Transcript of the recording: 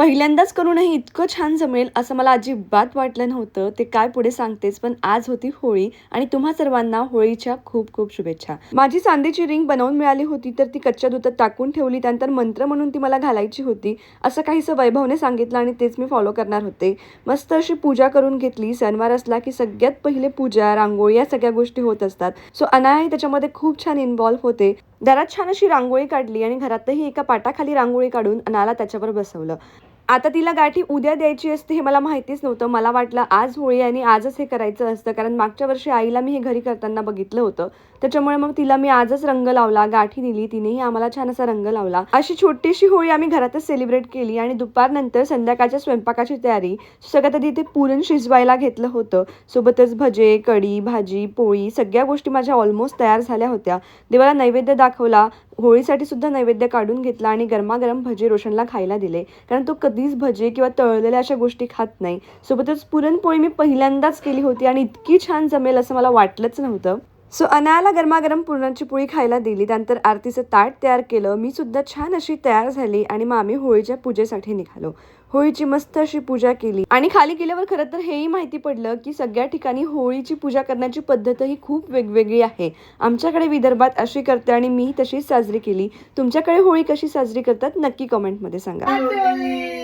पहिल्यांदाच करूनही इतकं छान जमेल असं मला अजिबात वाटलं नव्हतं. ते काय पुढे सांगतेच, पण आज होती होळी आणि तुम्हा सर्वांना होळीच्या खूप खूप शुभेच्छा. माझी चांदीची रिंग बनवून मिळाली होती, तर ती कच्च्या दुधात टाकून ठेवली. त्यानंतर मंत्र म्हणून ती मला घालायची होती, असं काहीसं वैभवने सांगितलं आणि तेच मी फॉलो करणार होते. मस्त अशी पूजा करून घेतली. सणवार असला की सगळ्यात पहिले पूजा, रांगोळी या सगळ्या गोष्टी होत असतात. सो अनायाही त्याच्यामध्ये खूप छान इन्व्हॉल्व होते. दारात छान अशी रांगोळी काढली आणि घरातही एका पाटाखाली रांगोळी काढून अनाला त्याच्यावर बसवलं. आता तिला गाठी उद्या द्यायची असते हे मला माहितीच नव्हतं. मला वाटलं आज होळी आणि आजच हे करायचं असतं, कारण मागच्या वर्षी आईला मी हे घरी करताना बघितलं होतं. त्याच्यामुळे मग तिला मी आजच रंग लावला, गाठी दिली, तिनेही आम्हाला छान असा रंग लावला. अशी छोटीशी होळी आम्ही घरातच सेलिब्रेट केली आणि दुपारनंतर संध्याकाळच्या स्वयंपाकाची तयारी. सगळ्यात आधी इथे पुरण शिजवायला घेतलं होतं. सोबतच भजे, कढी, भाजी, पोळी सगळ्या गोष्टी माझ्या ऑलमोस्ट तयार झाल्या होत्या. देवाला नैवेद्य दाखवला, होळीसाठी सुद्धा नैवेद्य काढून घेतला आणि गरमागरम भजे रोशनला खायला दिले, कारण तो कधीच भजे किंवा तळलेल्या अशा गोष्टी खात नाही. सोबतच पुरणपोळी मी पहिल्यांदाच केली होती आणि इतकी छान जमेल असं मला वाटलंच नव्हतं. सो अनायाला गरमागरम पुरणाची पोळी खायला दिली. त्यानंतर आरतीचं ताट तयार केलं. मी सुद्धा छान अशी तयार झाली आणि मग आम्ही होळीच्या पूजेसाठी निघालो. होळीची मस्त अशी पूजा केली आणि खाली गेल्यावर खरं तर हेही माहिती पडलं की सगळ्या ठिकाणी होळीची पूजा करण्याची पद्धतही खूप वेगवेगळी आहे. आमच्याकडे विदर्भात अशी करते आणि मी तशीच साजरी केली. तुमच्याकडे होळी कशी साजरी करतात नक्की कमेंटमध्ये सांगा.